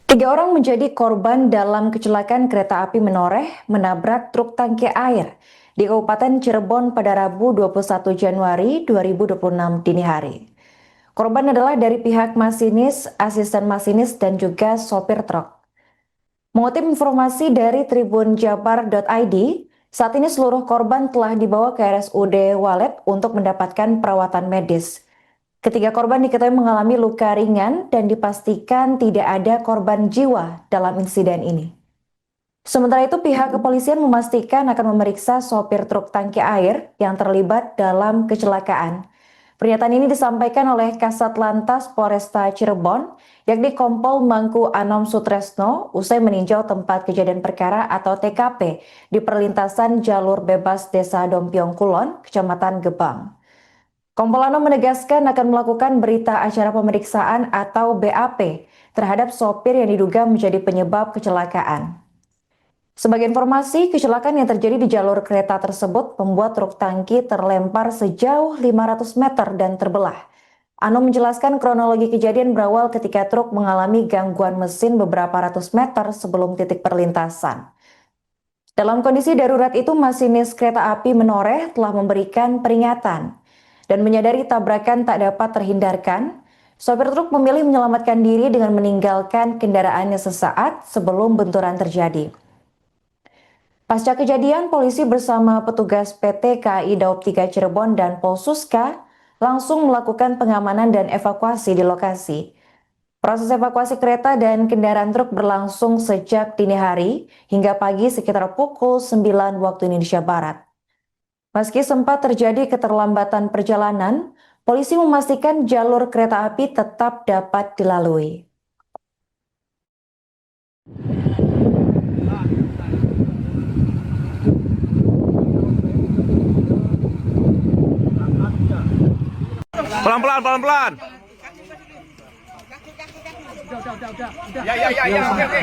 Tiga orang menjadi korban dalam kecelakaan kereta api menoreh menabrak truk tangki air di Kabupaten Cirebon pada Rabu 21 Januari 2026 dini hari. Korban adalah dari pihak masinis, asisten masinis, dan juga sopir truk. Mengutip informasi dari tribunjabar.id, saat ini seluruh korban telah dibawa ke RSUD Walet untuk mendapatkan perawatan medis. Ketiga korban diketahui mengalami luka ringan dan dipastikan tidak ada korban jiwa dalam insiden ini. Sementara itu, pihak kepolisian memastikan akan memeriksa sopir truk tangki air yang terlibat dalam kecelakaan. Pernyataan ini disampaikan oleh Kasat Lantas Polresta Cirebon, yakni Kompol Mangku Anom Sutresno, usai meninjau tempat kejadian perkara atau TKP di perlintasan jalur bebas Desa Dompiong Kulon, Kecamatan Gebang. Kompol Anom menegaskan akan melakukan berita acara pemeriksaan atau BAP terhadap sopir yang diduga menjadi penyebab kecelakaan. Sebagai informasi, kecelakaan yang terjadi di jalur kereta tersebut membuat truk tangki terlempar sejauh 500 meter dan terbelah. Anom menjelaskan kronologi kejadian berawal ketika truk mengalami gangguan mesin beberapa ratus meter sebelum titik perlintasan. Dalam kondisi darurat itu, masinis kereta api menoreh telah memberikan peringatan. Dan menyadari tabrakan tak dapat terhindarkan, sopir truk memilih menyelamatkan diri dengan meninggalkan kendaraannya sesaat sebelum benturan terjadi. Pasca kejadian, polisi bersama petugas PT KAI Daob 3 Cirebon dan Polsuska langsung melakukan pengamanan dan evakuasi di lokasi. Proses evakuasi kereta dan kendaraan truk berlangsung sejak dini hari hingga pagi sekitar pukul 9 waktu Indonesia Barat. Meski sempat terjadi keterlambatan perjalanan, polisi memastikan jalur kereta api tetap dapat dilalui. Pelan-pelan, pelan-pelan. Ya. Oke.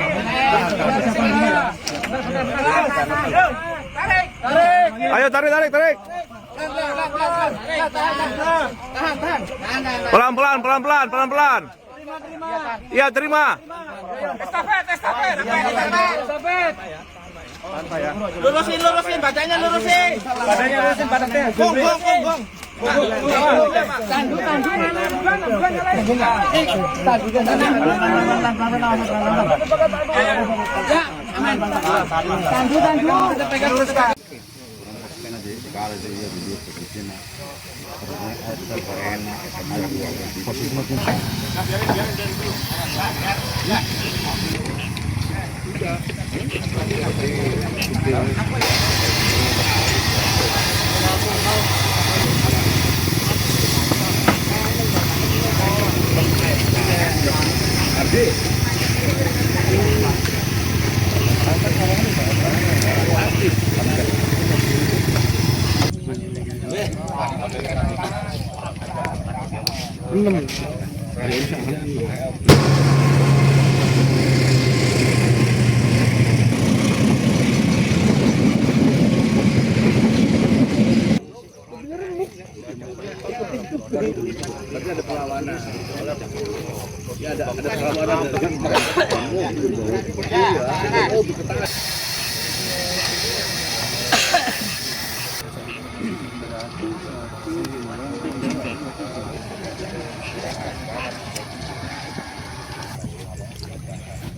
Ayo tarik. Pelan-pelan. Iya, terima. Estafet. Lurusin, badannya lurusin. Gong. Tandu. Ya, aman. Tandu.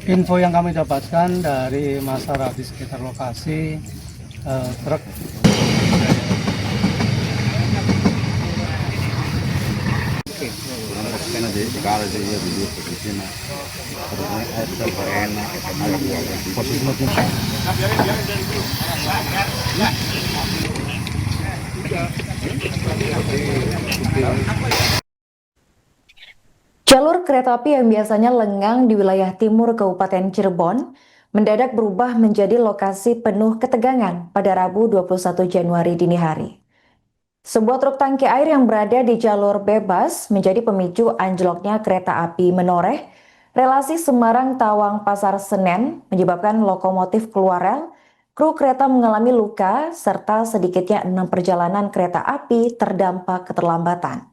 Info yang kami dapatkan dari masyarakat di sekitar lokasi, truk Jalur kereta api yang biasanya lengang di wilayah timur Kabupaten Cirebon mendadak berubah menjadi lokasi penuh ketegangan pada Rabu 21 Januari dini hari. Sebuah truk tangki air yang berada di jalur bebas menjadi pemicu anjloknya kereta api menoreh relasi Semarang-Tawang Pasar Senen, menyebabkan lokomotif keluar rel, kru kereta mengalami luka, serta sedikitnya 6 perjalanan kereta api terdampak keterlambatan.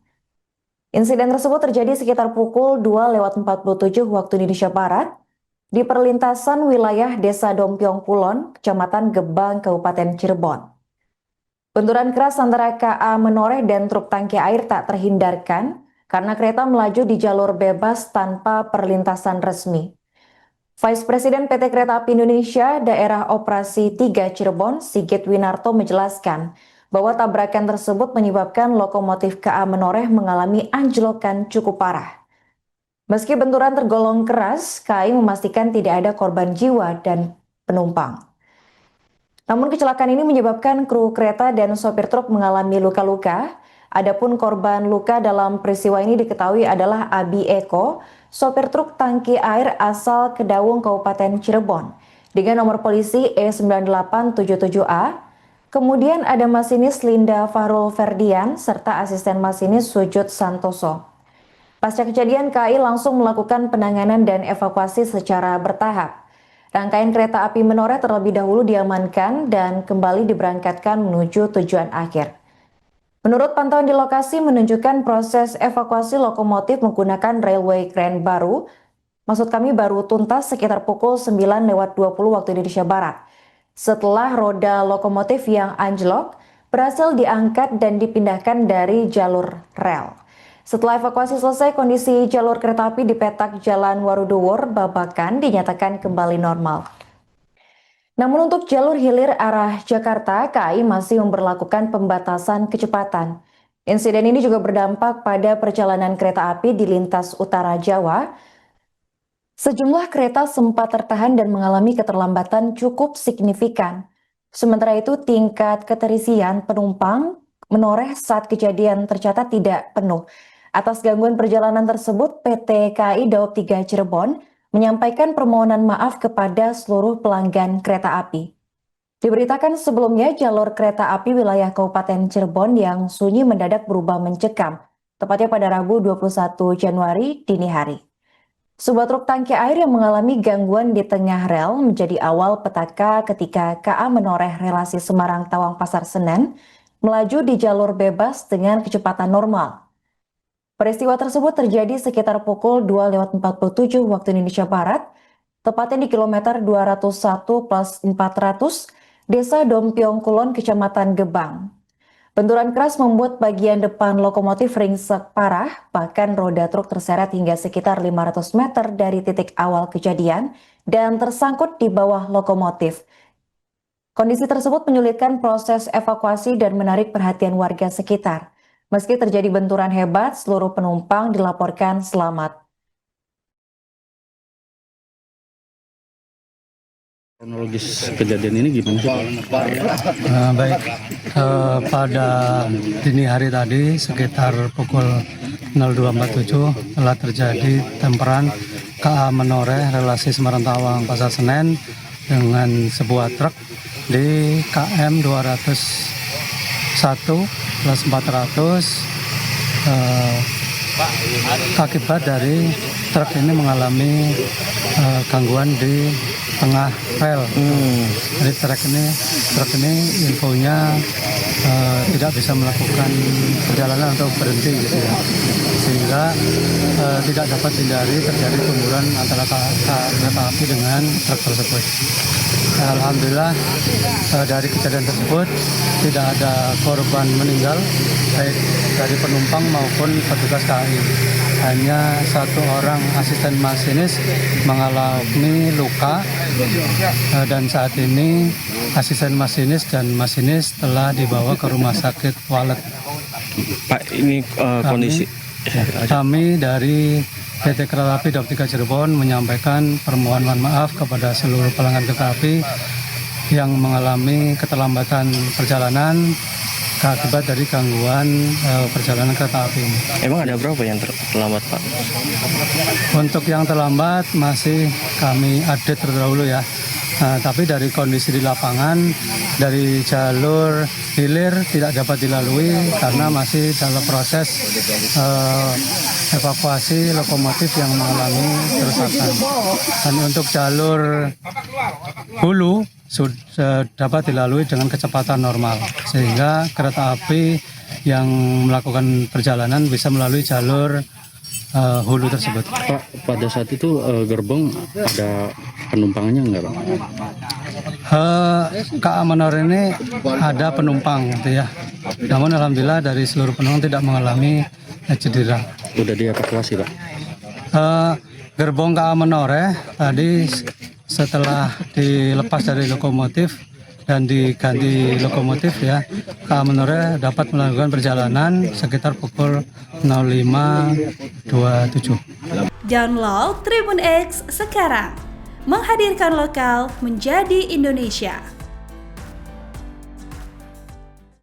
Insiden tersebut terjadi sekitar pukul 2:47 waktu Indonesia Barat di perlintasan wilayah Desa Dompiong Kulon, Kecamatan Gebang, Kabupaten Cirebon. Benturan keras antara KA menoreh dan truk tangki air tak terhindarkan karena kereta melaju di jalur bebas tanpa perlintasan resmi. Vice Presiden PT Kereta Api Indonesia Daerah Operasi 3 Cirebon, Sigit Winarto menjelaskan bahwa tabrakan tersebut menyebabkan lokomotif KA menoreh mengalami anjlokan cukup parah. Meski benturan tergolong keras, KAI memastikan tidak ada korban jiwa dan penumpang. Namun kecelakaan ini menyebabkan kru kereta dan sopir truk mengalami luka-luka. Adapun korban luka dalam peristiwa ini diketahui adalah Abi Eko, sopir truk tangki air asal Kedaung, Kabupaten Cirebon, dengan nomor polisi E9877A. Kemudian ada masinis Linda Fahrul Ferdian serta asisten masinis Sujud Santoso. Pasca kejadian, KAI langsung melakukan penanganan dan evakuasi secara bertahap. Rangkaian kereta api menoreh terlebih dahulu diamankan dan kembali diberangkatkan menuju tujuan akhir. Menurut pantauan di lokasi menunjukkan proses evakuasi lokomotif menggunakan railway crane baru, baru tuntas sekitar pukul 9:20 waktu Indonesia Barat. Setelah roda lokomotif yang anjlok berhasil diangkat dan dipindahkan dari jalur rel. Setelah evakuasi selesai, kondisi jalur kereta api di petak Jalan Waruduwur, Babakan dinyatakan kembali normal. Namun untuk jalur hilir arah Jakarta, KAI masih memberlakukan pembatasan kecepatan. Insiden ini juga berdampak pada perjalanan kereta api di lintas utara Jawa. Sejumlah kereta sempat tertahan dan mengalami keterlambatan cukup signifikan. Sementara itu, tingkat keterisian penumpang menoreh saat kejadian tercatat tidak penuh. Atas gangguan perjalanan tersebut, PT KAI Daob 3 Cirebon menyampaikan permohonan maaf kepada seluruh pelanggan kereta api. Diberitakan sebelumnya, jalur kereta api wilayah Kabupaten Cirebon yang sunyi mendadak berubah mencekam, tepatnya pada Rabu 21 Januari dini hari. Sebuah truk tangki air yang mengalami gangguan di tengah rel menjadi awal petaka ketika KA menoreh relasi Semarang-Tawang Pasar Senen melaju di jalur bebas dengan kecepatan normal. Peristiwa tersebut terjadi sekitar pukul 2:47 waktu Indonesia Barat, tepatnya di kilometer 201+400, Desa Dompiong Kulon, Kecamatan Gebang. Benturan keras membuat bagian depan lokomotif ringsek parah, bahkan roda truk terseret hingga sekitar 500 meter dari titik awal kejadian dan tersangkut di bawah lokomotif. Kondisi tersebut menyulitkan proses evakuasi dan menarik perhatian warga sekitar. Meski terjadi benturan hebat, seluruh penumpang dilaporkan selamat. Kronologis kejadian ini gimana sih? Pada dini hari tadi sekitar pukul 02.47 telah terjadi temperan KA menoreh relasi Semarang-Tawang Pasar Senen dengan sebuah truk di KM 201+400. Akibat dari truk ini mengalami gangguan di tengah rel. Jadi truk ini infonya tidak bisa melakukan perjalanan atau berhenti gitu ya, sehingga tidak dapat dihindari terjadi benturan antara kereta api dengan truk tersebut. Alhamdulillah dari kejadian tersebut tidak ada korban meninggal baik dari penumpang maupun petugas KAI. Hanya satu orang asisten masinis mengalami luka dan saat ini asisten masinis dan masinis telah dibawa ke rumah sakit Walet. Pak, ini kondisi kami dari PT Kereta Api Daob 3 Cirebon menyampaikan permohonan maaf kepada seluruh pelanggan kereta api yang mengalami keterlambatan perjalanan akibat dari gangguan perjalanan kereta api ini. Emang ada berapa yang terlambat, Pak? Untuk yang terlambat masih kami update terdahulu ya. Tapi dari kondisi di lapangan, dari jalur hilir tidak dapat dilalui karena masih dalam proses evakuasi lokomotif yang mengalami kerusakan. Dan untuk jalur hulu sudah dapat dilalui dengan kecepatan normal, sehingga kereta api yang melakukan perjalanan bisa melalui jalur hulu tersebut. Pak, pada saat itu gerbong ada penumpangannya enggak, Pak? KA Menore ini ada penumpang gitu ya. Namun alhamdulillah dari seluruh penumpang tidak mengalami cedera. Udah dievakuasi, Pak? Gerbong KA Menore tadi setelah dilepas dari lokomotif dan diganti lokomotif ya, KA Menore dapat melakukan perjalanan sekitar pukul 05.27. Download Tribun X sekarang, menghadirkan lokal menjadi Indonesia.